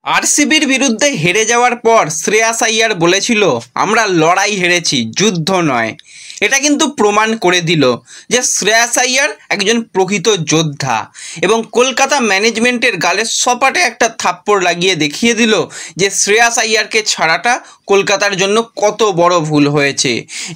আরসিবির বিরুদ্ধে হেরে যাওয়ার পর শ্রেয়াস আইয়ার বলেছিল আমরা লড়াই হেরেছি, যুদ্ধ নয়। এটা কিন্তু প্রমাণ করে দিল যে শ্রেয়াস আইয়ার একজন প্রকৃত যোদ্ধা এবং কলকাতা ম্যানেজমেন্টের গালে সপাটে একটা থাপ্পড় লাগিয়ে দেখিয়ে দিল যে শ্রেয়াস আইয়ারকে ছাড়াটা কলকাতার জন্য কত বড় ভুল হয়েছে।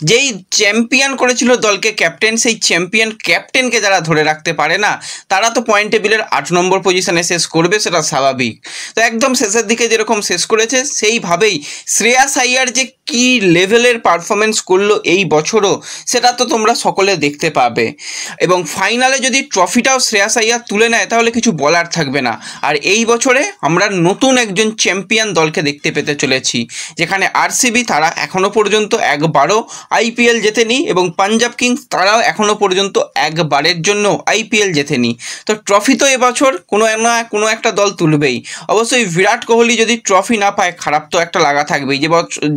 যেই চ্যাম্পিয়ন করেছিল দলকে ক্যাপ্টেন, সেই চ্যাম্পিয়ন ক্যাপ্টেনকে যারা ধরে রাখতে পারে না তারা তো পয়েন্ট টেবিলের 8 নম্বর পজিশনে শেষ করবে, সেটা স্বাভাবিক। তো একদম শেষের দিকে যেরকম শেষ করেছে সেইভাবেই শ্রেয়াস আইয়ার যে কি লেভেলের পারফরমেন্স করলো এই বছরও, সেটা তো তোমরা সকলে দেখতে পাবে। এবং ফাইনালে যদি ট্রফিটাও শ্রেয়াস আইয়ার তুলে নেয় তাহলে কিছু বলার থাকবে না। আর এই বছরে আমরা নতুন একজন চ্যাম্পিয়ন দলকে দেখতে পেতে চলেছি, যেখানে আরসিবি তারা এখনও পর্যন্ত একবারও আইপিএল জেতেনি এবং পাঞ্জাব কিংস তারাও এখনও পর্যন্ত একবারের জন্য আইপিএল জেতেনি। তো ট্রফি তো এবছর কোনো না কোনো একটা দল তুলবেই। অবশ্যই বিরাট কোহলি যদি ট্রফি না পায় খারাপ তো একটা লাগা থাকবেই,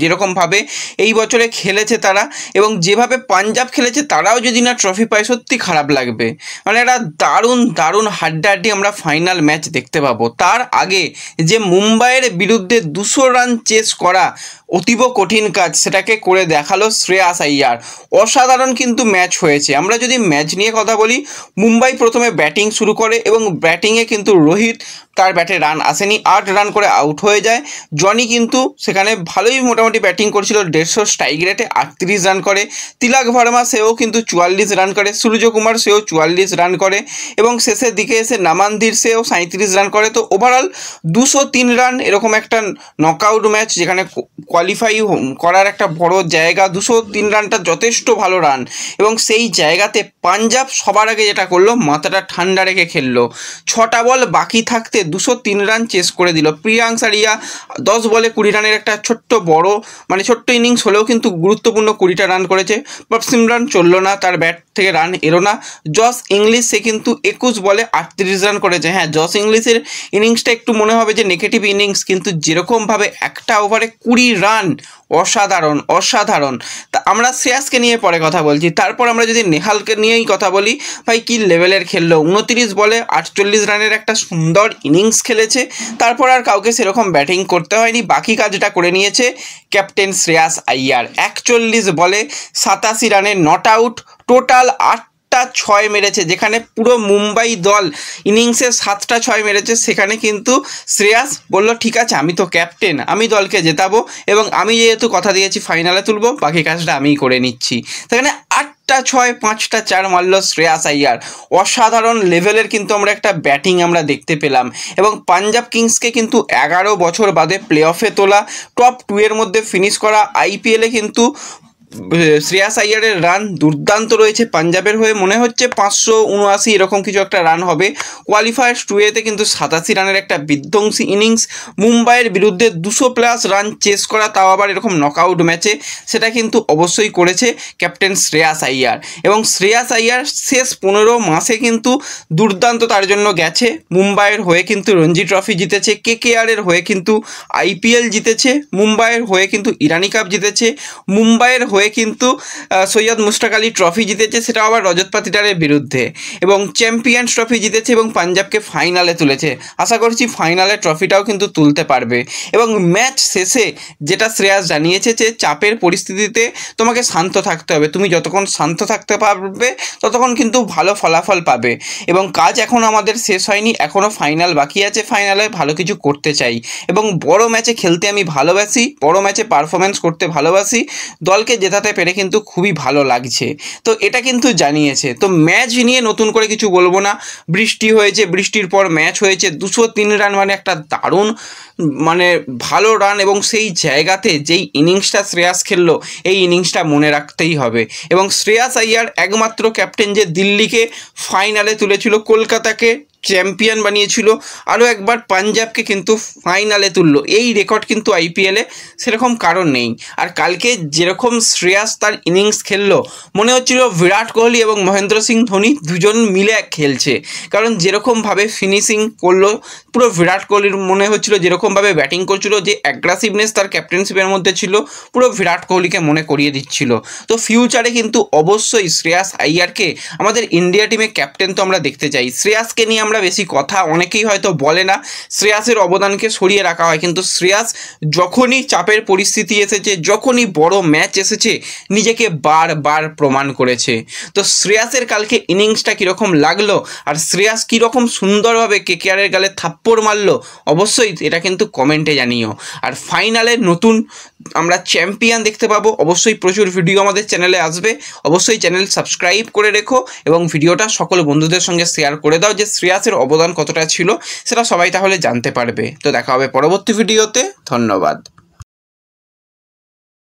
যেরকমভাবে এই বছরে খেলেছে তারা এবং যেভাবে পাঞ্জাব খেলেছে তারাও যদি না ট্রফি পায় সত্যি খারাপ লাগবে। মানে একটা দারুণ দারুণ হাড্ডাহাড্ডি আমরা ফাইনাল ম্যাচ দেখতে পাবো। তার আগে যে মুম্বাইয়ের বিরুদ্ধে 200 রান চেস করা অতীব কঠিন কাজ, সেটাকে করে দেখালো শ্রেয়াস আইয়ার। অসাধারণ কিন্তু ম্যাচ হয়েছে। আমরা যদি ম্যাচ নিয়ে কথা বলি, মুম্বাই প্রথমে ব্যাটিং শুরু করে এবং ব্যাটিংয়ে কিন্তু রোহিত তার ব্যাটে রান আসেনি, 8 রান করে আউট হয়ে যায়। জনি কিন্তু সেখানে ভালোই মোটামুটি ব্যাটিং করেছিল, 150 স্ট্রাইক রেটে 38 রান করে। তিলক ভার্মা সেও কিন্তু 44 রান করে, সূর্যকুমার সেও 44 রান করে এবং শেষের দিকে এসে নামানধীর সেও 37 রান করে। তো ওভারঅল 203 রান, এরকম একটা নকআউট ম্যাচ যেখানে কোয়ালিফাই করার একটা বড় জায়গা। 203 রানটা যথেষ্ট ভালো রান এবং সেই জায়গাতে পাঞ্জাব সবার আগে যেটা করলো, মাথাটা ঠান্ডা রেখে খেললো। 6টা বল বাকি থাকতে 203 রান চেস করে দিল। প্রিয়াঙ্ক সারিয়া 10 বলে 20 রানের একটা ছোট্ট ইনিংস হলেও কিন্তু গুরুত্বপূর্ণ 20টা রান করেছে। বাট সিমরান চললো না, তার ব্যাট থেকে রান এলো না। জস ইংলিশ সে কিন্তু 21 বলে 38 রান করেছে। হ্যাঁ, জস ইংলিশের ইনিংসটা একটু মনে হবে যে নেগেটিভ ইনিংস, কিন্তু যেরকমভাবে একটা ওভারে 20 রান, অসাধারণ অসাধারণ। তা আমরা শ্রেয়াসকে নিয়ে পরে কথা বলছি। তারপর আমরা যদি নেহালকে নিয়েই কথা বলি, ভাই কী লেভেলের খেললো। 29 বলে 48 রানের একটা সুন্দর ইনিংস খেলেছে। তারপর আর কাউকে সেরকম ব্যাটিং করতে হয়নি, বাকি কাজটা করে নিয়েছে ক্যাপ্টেন শ্রেয়াস আইয়ার। 41 বলে 87 রানে নট আউট, টোটাল 8টা 6 মেরেছে। যেখানে পুরো মুম্বাই দল ইনিংসে 7টা 6 মেরেছে, সেখানে কিন্তু শ্রেয়াস বলল ঠিক আছে আমি তো ক্যাপ্টেন, আমি দলকে জেতাবো এবং আমি যেহেতু কথা দিয়েছি ফাইনালে তুলবো, বাকি কাজটা আমিই করে নিচ্ছি। সেখানে 8টা 6 5টা 4 মারল শ্রেয়াস আইয়ার। অসাধারণ লেভেলের কিন্তু আমরা একটা ব্যাটিং আমরা দেখতে পেলাম এবং পাঞ্জাব কিংসকে কিন্তু 11 বছর বাদে প্লে অফে তোলা, টপ 2 এর মধ্যে ফিনিশ করা। আইপিএলে কিন্তু শ্রেয়াস আইয়ারের রান দুর্দান্ত রয়েছে। পাঞ্জাবের হয়ে মনে হচ্ছে 579 এরকম কিছু একটা রান হবে। কোয়ালিফায়ার্স 2-এতে কিন্তু 87 রানের একটা বিধ্বংসী ইনিংস। মুম্বাইয়ের বিরুদ্ধে 200+ রান চেস করা, তাও আবার এরকম নকআউট ম্যাচে, সেটা কিন্তু অবশ্যই করেছে ক্যাপ্টেন শ্রেয়াস আইয়ার। এবং শ্রেয়াস আইয়ার শেষ 15 মাসে কিন্তু দুর্দান্ত তার জন্য গেছে। মুম্বাইয়ের হয়ে কিন্তু রঞ্জি ট্রফি জিতেছে, কেকেআরের হয়ে কিন্তু আইপিএল জিতেছে, মুম্বাইয়ের হয়ে কিন্তু ইরানি কাপ জিতেছে, মুম্বাইয়ের হয়ে কিন্তু সৈয়দ মুশতাক আলী ট্রফি জিতেছে, সেটা আবার রজত পাতিদারের বিরুদ্ধে, এবং চ্যাম্পিয়ন্স ট্রফি জিতেছে এবং পাঞ্জাবকে ফাইনালে তুলেছে। আশা করছি ফাইনালে ট্রফিটাও কিন্তু তুলতে পারবে। এবং ম্যাচ শেষে যেটা শ্রেয়াস জানিয়েছে যে চাপের পরিস্থিতিতে তোমাকে শান্ত থাকতে হবে, তুমি যতক্ষণ শান্ত থাকতে পারবে ততক্ষণ কিন্তু ভালো ফলাফল পাবে। এবং কাজ এখন আমাদের শেষ হয়নি, এখনও ফাইনাল বাকি আছে, ফাইনালে ভালো কিছু করতে চাই এবং বড় ম্যাচে খেলতে আমি ভালোবাসি, বড় ম্যাচে পারফরমেন্স করতে ভালোবাসি। দলকে জেতাতে পেরে কিন্তু খুবই ভালো লাগছে। তো এটা কিন্তু জানিয়েছে। তো ম্যাচ নিয়ে নতুন করে কিছু বলবো না। বৃষ্টি হয়েছে, বৃষ্টির পর ম্যাচ হয়েছে, 203 রান মানে একটা দারুণ ভালো রান এবং সেই জায়গাতে যেই ইনিংসটা শ্রেয়াস খেললো, এই ইনিংসটা মনে রাখতেই হবে। এবং শ্রেয়াস আইয়ার একমাত্র ক্যাপ্টেন যে দিল্লিকে ফাইনালে তুলেছিল, কলকাতাকে চ্যাম্পিয়ন বানিয়েছিল, আরও একবার পাঞ্জাবকে কিন্তু ফাইনালে তুললো। এই রেকর্ড কিন্তু আইপিএলে সেরকম কারণ নেই। আর কালকে যেরকম শ্রেয়াস তার ইনিংস খেললো, মনে হচ্ছিল বিরাট কোহলি এবং মহেন্দ্র সিং ধোনি দুজন মিলে খেলছে। কারণ যেরকমভাবে ফিনিশিং করলো, পুরো বিরাট কোহলির মনে হচ্ছিল যেরকমভাবে ব্যাটিং করছিল, যে অ্যাগ্রেসিভনেস তার ক্যাপ্টেনশিপের মধ্যে ছিল, পুরো বিরাট কোহলিকে মনে করিয়ে দিচ্ছিল। তো ফিউচারে কিন্তু অবশ্যই শ্রেয়াস আইয়ারকে আমাদের ইন্ডিয়া টিমে ক্যাপ্টেন তো আমরা দেখতে চাই। শ্রেয়াসকে নিয়ে আমরা আমরা বেশি কথা অনেকেই হয়তো বলে না, শ্রেয়াসের অবদানকে সরিয়ে রাখা হয়, কিন্তু শ্রেয়াস যখনই চাপের পরিস্থিতি এসেছে, যখনই বড় ম্যাচ এসেছে, নিজেকে বারবার প্রমাণ করেছে। তো শ্রেয়াসের কালকে ইনিংসটা কীরকম লাগলো আর শ্রেয়াস কীরকম সুন্দরভাবে কেকেআরের গালে থাপ্পড় মারলো, অবশ্যই এটা কিন্তু কমেন্টে জানিও। আর ফাইনালে নতুন আমরা চ্যাম্পিয়ন দেখতে পাবো, অবশ্যই প্রচুর ভিডিও আমাদের চ্যানেলে আসবে, অবশ্যই চ্যানেল সাবস্ক্রাইব করে রেখো এবং ভিডিওটা সকল বন্ধুদের সঙ্গে শেয়ার করে দাও যে শ্রেয়াসের অবদান কতটা ছিল সেটা সবাই তাহলে জানতে পারবে। তো দেখা হবে পরবর্তী ভিডিওতে, ধন্যবাদ।